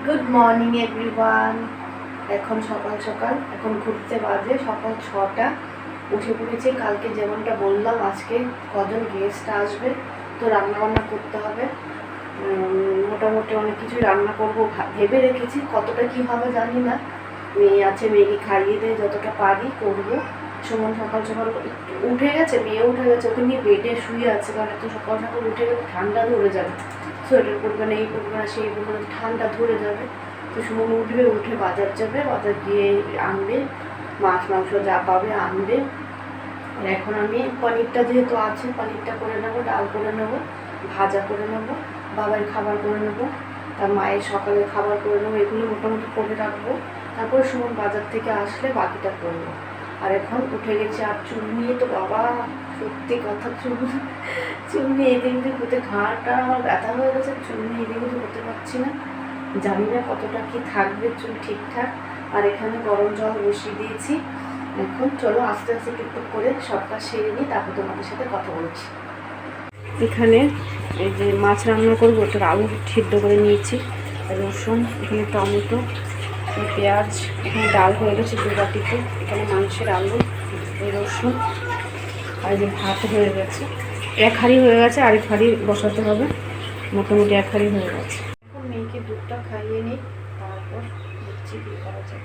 Good morning everyone. এখন সকাল সকাল, এখন ঘুরতে বাজে সকাল 6টা। উঠে পড়েছি। কালকে যেমনটা বললাম আজকে কজন গেস্ট আসবে, তো রান্নাবান্না করতে হবে। মোটামুটি অনেক কিছুই রান্না করবো ভেবে রেখেছি, কতটা কী হবে জানি না। মেয়ে আছে, মেয়েকে খাইয়ে দিয়ে যতটা পারি করবো। সুমন সকাল সকাল একটু উঠে গেছে, মেয়ে উঠে গেছে, ওকে নিয়ে বেডে শুয়ে আছে, কারণ এত সকাল সকাল উঠে গেলে ঠান্ডা ধরে যাবে। সোয়েটার পরবে না, এই পরবে না, সেই পরবে না, ঠান্ডা ধরে যাবে। তো সুমন উঠবে, উঠে বাজার যাবে, বাজার গিয়ে আনবে, মাছ মাংস যা পাবে আনবে। আর এখন আমি পনিরটা যেহেতু আছে, পনিরটা করে নেবো, ডাল করে নেবো, ভাজা করে নেবো, বাবার খাবার করে নেবো, তার মায়ের সকালে খাবার করে নেবো। এগুলো মোটামুটি করে রাখবো। তারপরে সুমন বাজার থেকে আসলে বাকিটা করবো। আর এখন উঠে গেছে। আর চুল নিয়ে তো বাবা, সত্যি কথা, চুল নিয়ে এদিক দিয়ে হতে ঘাড়টা আমার ব্যথা হয়ে গেছে। চুল নিয়ে এদিক দিয়ে হতে পারছি না, জানি না কতটা কি থাকবে চুল ঠিকঠাক। আর এখানে গরম জল বসিয়ে দিয়েছি। এখন চলো আস্তে আস্তে টুকটুক করে সব কাজ সেরে নিই, তারপর তোমাদের সাথে কথা বলছি। এখানে এই যে মাছ রান্না করবো, ওটার আলু সিদ্ধ করে নিয়েছি, রসুন, এখানে টমেটো, পেঁয়াজ, এখানে ডাল হয়ে গেছে 2 বাটিতে, এখানে মাংসের আলু, এই রসুন, আর যে ভাত হয়ে গেছে। 1 হাঁড়ি হয়ে গেছে, আরেক হাঁড়ি বসাতে হবে। মোটামুটি 1 হাঁড়ি হয়ে গেছে। এখন মেয়েকে দুধটা খাইয়ে নিই, তারপর দেখছি কী করা যায়।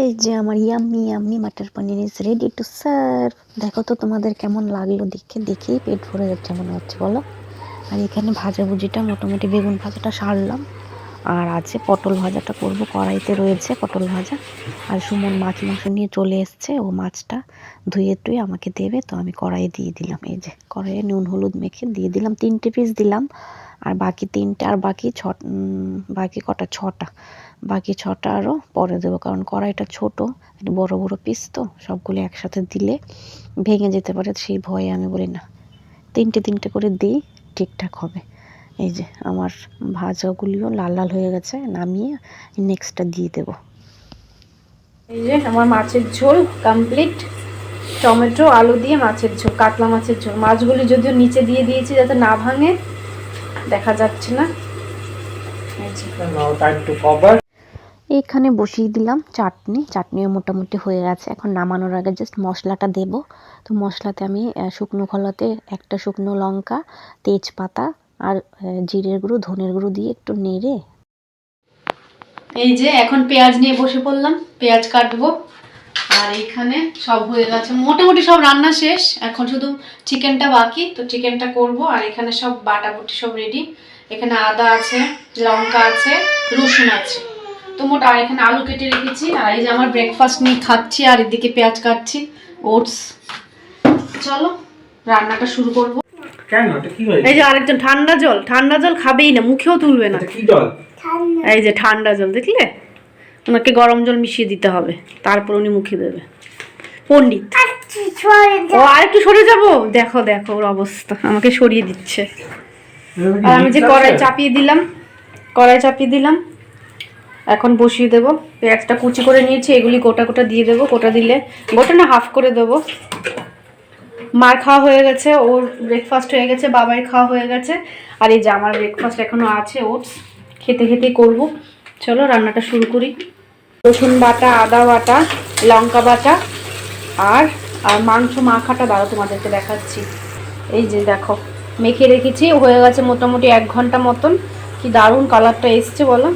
এই যে আমার yummy yummy matter paneer is ready to serve. দেখো তো তোমাদের কেমন লাগলো, দেখেই পেট ভরে যাচ্ছে মনে হচ্ছে, বলো। আর এখানে ভাজাভুজিটা মোটামুটি বেগুন ভাজাটা সারলাম, আর আছে পটল ভাজাটা করব, কড়াইতে রয়েছে পটল ভাজা। আর সুমন মাছ মাংস নিয়ে চলে এসছে, ও মাছটা ধুয়ে টুয়ে আমাকে দেবে, তো আমি কড়াইয়ে দিয়ে দিলাম। এই যে কড়াইয়ে নুন হলুদ মেখে দিয়ে দিলাম, 3টে পিস দিলাম। আর বাকি 3টে, আর বাকি কটা 6টা, বাকি 6টা আরও পরে দেবো, কারণ কড়াইটা ছোট, একটু বড় বড় পিস তো, সবগুলো একসাথে দিলে ভেঙে যেতে পারে, সেই ভয়ে আমি বলি না, 3টে করে দিই, ঠিকঠাক হবে। এই যে আমার ভাজাগুলিও লাল লাল হয়ে গেছে, নামিয়ে নেক্সটটা দিয়ে দেব। এই যে আমার মাছের ঝোল কমপ্লিট, টমেটো আলু দিয়ে মাছের ঝোল, কাতলা মাছের ঝোল। মাছগুলি যদিও নিচে দিয়ে দিয়েছি যাতে না ভাঙে, দেখা যাচ্ছে না। এইখানে বসিয়ে দিলাম চাটনিও মোটামুটি হয়ে গেছে। এখন নামানোর আগে জাস্ট মশলাটা দেব। তো মশলাতে আমি শুকনো খোলাতে একটা শুকনো লঙ্কা, তেজপাতা আর জিরের গুঁড়ো, ধনের গুঁড়ো দিয়ে একটু নেড়ে। এই যে এখন পেঁয়াজ নিয়ে বসে পড়লাম, পেঁয়াজ কাটবো। আর এইখানে সব হয়ে গেছে, মোটামুটি সব রান্না শেষ, এখন শুধু চিকেনটা বাকি, তো চিকেনটা করব। আর এখানে সব বাটাবুটি সব রেডি। এখানে আদা আছে, লঙ্কা আছে, রসুন আছে, তো মোট। আর এখানে আলু কেটে রেখেছি। আর এই যে আমার ব্রেকফাস্ট নিয়ে খাচ্ছি, আর এদিকে পেঁয়াজ কাটছি, ওটস। চলো রান্নাটা শুরু করবো। কেন, এটা কি হয়েছে? এই যে আরেকজন ঠান্ডা জল খাবেই না, মুখেও তুলবে না। কি জল? এই যে ঠান্ডা জল, দেখলে? ওনাকে গরম জল মিশিয়ে দিতে হবে, তারপর উনি মুখে দেবে। পণ্ডিত। ও আর একটু সরে যাবো, দেখো দেখো ওর অবস্থা, আমাকে সরিয়ে দিচ্ছে। আর আমি যে কড়াই চাপিয়ে দিলাম, এখন বসিয়ে দেবো। পেঁয়াজটা কুচি করে নিয়েছি, এগুলি গোটা গোটা দিয়ে দেবো। গোটা দিলে, গোটা না হাফ করে দেবো। মার খাওয়া হয়ে গেছে, ওর ব্রেকফাস্ট হয়ে গেছে, বাবার খাওয়া হয়ে গেছে। আর এই যে আমার ব্রেকফাস্ট এখনো আছে, ওটস। খেতে খেতেই করবো। চলো রান্নাটা শুরু করি। রসুন বাটা, আদা বাটা, লঙ্কা বাটা, আর মাংস মাখাটা দাঁড়াও তোমাদেরকে দেখাচ্ছি। এই যে দেখো, মেখে রেখেছি, হয়ে গেছে মোটামুটি 1 ঘন্টা মতন। কি দারুণ কালারটা এসছে বলো।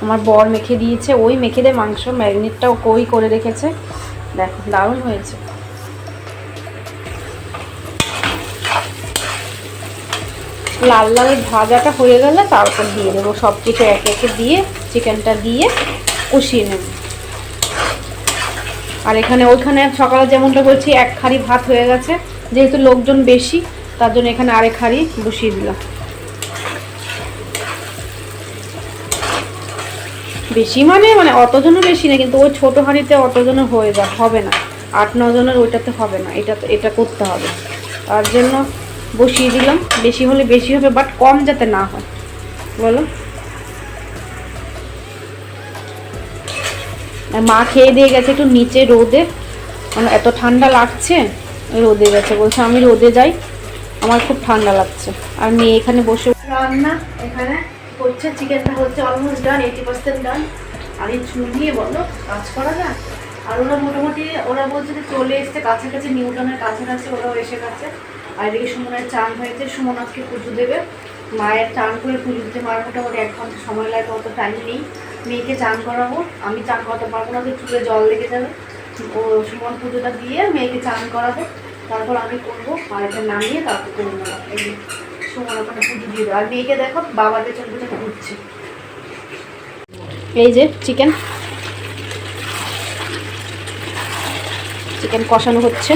আমার বর মেখে দিয়েছে, ওই মেখে দেয় মাংস, ম্যারিনেটটাও ওই করে রেখেছে। দেখো দারুণ হয়েছে। লাল লাল ভাজাটা হয়ে গেলে তারপর দিয়ে দেবো সব কিছু, একে একে দিয়ে চিকেনটা দিয়ে কষিয়ে নেব। আর ওইখানে সকালে যেমনটা বলছি 1 হাঁড়ি ভাত হয়ে গেছে, যেহেতু লোকজন বেশি তার জন্য এখানে আরেক হাঁড়ি বসিয়ে দিলাম। বেশি মানে অতজনও বেশি না, কিন্তু ওই ছোটো হাঁড়িতে অতজনও হবে না, 8-9 জনের ওইটাতে হবে না, এটা করতে হবে, তার জন্য বসিয়ে দিলাম। বেশি হলে বেশি হবে, বাট কম যাতে না হয়, বলো। মা খেয়ে দিয়ে গেছে একটু নিচে রোদে, এত ঠান্ডা লাগছে, রোদে গেছে, বলছে আমি রোদে যাই, আমার খুব ঠান্ডা লাগছে। আর মেয়ে এখানে বসে রান্না এখানে হচ্ছে, চিকেনটা হচ্ছে অলমোস্ট ডান, 80% ডান। আর এই চুল দিয়ে বলো কাজ করা না। আর ওরা মোটামুটি ওরা বলছে যে চলে এসছে কাছাকাছি, নিউটনের কাছাকাছি ওরাও এসে গেছে। আর এদিকে সুমনের চান হয়েছে, সুমন আজকে পুজো দেবে। মায়ের চান করে পুজো দিতে মায়ের মোটামুটি 1 ঘন্টা সময় লাগে, অত টাইম নেই। মেয়েকে চান করাবো, আমি চান করাতে পারবো না, তো চুলে জল লেগে যাবে। ও সুমন পুজোটা দিয়ে মেয়েকে চান করাবো, তারপর আমি করবো। আর এটা নামিয়ে তারপর করে নেবো। এই যে সুমন ওখানে পুজো দিয়ে দেবো। আর মেয়েকে দেখো বাবার পেছন পেছন ঘুরছে। এই যে চিকেন কষানো হচ্ছে।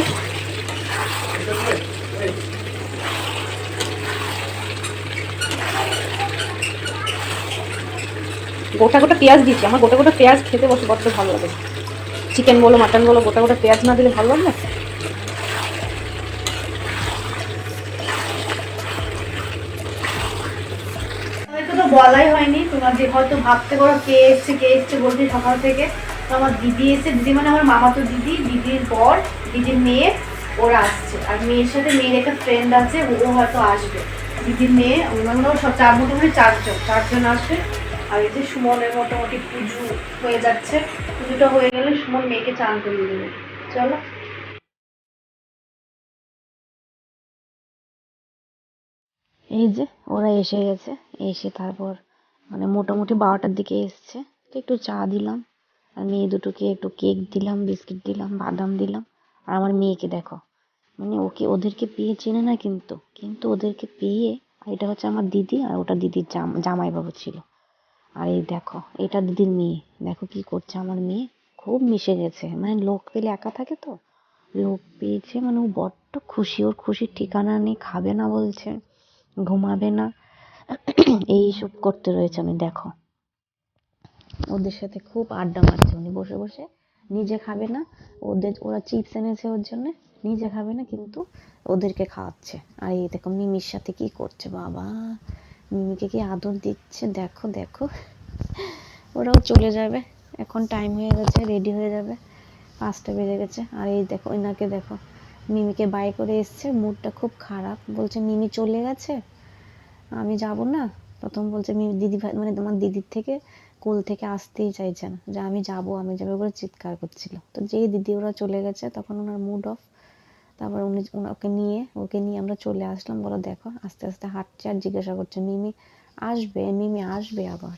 গোটা গোটা পেঁয়াজ দিচ্ছি, আমার গোটা গোটা পেঁয়াজ খেতে বসে বড্ড ভালো লাগে। চিকেন বলো মাটন বলো, গোটা গোটা পেঁয়াজ না দিলে ভালো লাগে না। তো বলাই হয়নি তোমার, যে হয়তো ভাবতে পারো কে এসছে বলছি সকাল থেকে। তো আমার দিদি এসে, দিদি মানে আমার মামা তো দিদি, দিদির বর, দিদির মেয়ে, ওরা আসছে। আর মেয়ের সাথে মেয়ের একটা ফ্রেন্ড আছে, ও হয়তো আসবে। দিদির মেয়ে ওনারাও সব মোটামুটি চারজন আসবে। আর এই যে সুমনের মোটামুটি পুজো হয়ে যাচ্ছে, পুজোটা হয়ে গেলে সুমন মেয়েকে চান করিয়ে দেবে। চলো। এই যে ওরা এসে গেছে, এসে তারপর মানে মোটামুটি 12টার দিকে এসছে। তো একটু চা দিলাম, আর মেয়ে দুটোকে একটু কেক দিলাম, বিস্কিট দিলাম, বাদাম দিলাম। আর আমার মেয়েকে দেখো, মানে ওদেরকে পেয়ে চেনে না, কিন্তু কিন্তু ওদেরকে পেয়ে, আর এটা হচ্ছে আমার দিদি, আর ওটা দিদির জামাইবাবু ছিল। আর এই দেখো এটা দিদির মেয়ে, দেখো কি করছে আমার মেয়ে। খুব মিশে গেছে, মানে লোক পেলে একা থাকে তো, লোক পেয়েছে মানে ও বড্ড খুশি, ওর খুশির ঠিকানা নেই। খাবে না বলছে, ঘুমাবে না, এইসব করতে রয়েছে। আমি দেখো ওদের সাথে খুব আড্ডা মারছে উনি বসে বসে। নিজে খাবে না, ওরা চিপস এনেছে ওর জন্য, নিজে খাবে না কিন্তু ওদেরকে খাওয়াচ্ছে। আর এই দেখো মিমির সাথে কি করছে, বাবা মিমিকে কি আদর দিচ্ছে, দেখো দেখো। ওরাও চলে যাবে, এখন টাইম হয়ে গেছে, রেডি হয়ে যাবে, 5টা বেজে গেছে। আর এই দেখো ওনাকে দেখো, মিমিকে বাই করে এসছে, মুডটা খুব খারাপ, বলছে মিমি চলে গেছে, আমি যাব না। প্রথম বলছে মিমি, দিদি ভাই মানে তোমার দিদির থেকে কোল থেকে আসতেই চাইছে না, যে আমি যাবো করে চিৎকার করছিল। তো যেই দিদি ওরা চলে গেছে তখন ওনার মুড অফ। তারপর ওকে নিয়ে আমরা চলে আসলাম। বলো দেখো আস্তে আস্তে হাঁটছে, আর জিজ্ঞাসা করছে মিমি আসবে আবার।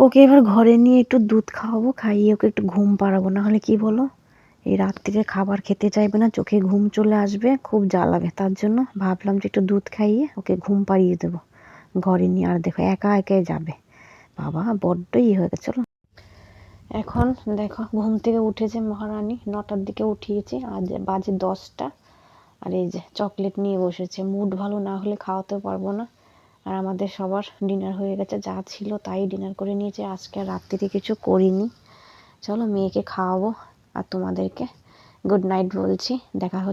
ওকে এবার ঘরে নিয়ে একটু দুধ খাওয়াবো, খাইয়ে ওকে একটু ঘুম পাড়াবো, না হলে কি বলো, এই রাত থেকে খাবার খেতে চাইবে না, চোখে ঘুম চলে আসবে, খুব জ্বালাবে। তার জন্য ভাবলাম যে একটু দুধ খাইয়ে ওকে ঘুম পাড়িয়ে দেবো ঘরে নিয়ে। আর দেখো একা একাই যাবে, বাবা বড্ড হয়ে গেছে। চলো এখন দেখো ঘুম থেকে উঠেছে মহারানী, 9টার দিকে উঠিয়েছি, আজ বাজে 10টা। আর এই যে চকলেট নিয়ে বসেছে, মুড ভালো না হলে খাওয়াতেও পারবো না। আর আমাদের সবার ডিনার হয়ে গেছে, যা ছিল তাই ডিনার করে নিয়েছে, আজকে আর রাত্রিতে কিছু করিনি। চলো মেয়েকে খাওয়াবো, আর তোমাদেরকে গুড নাইট বলছি। দেখা হচ্ছে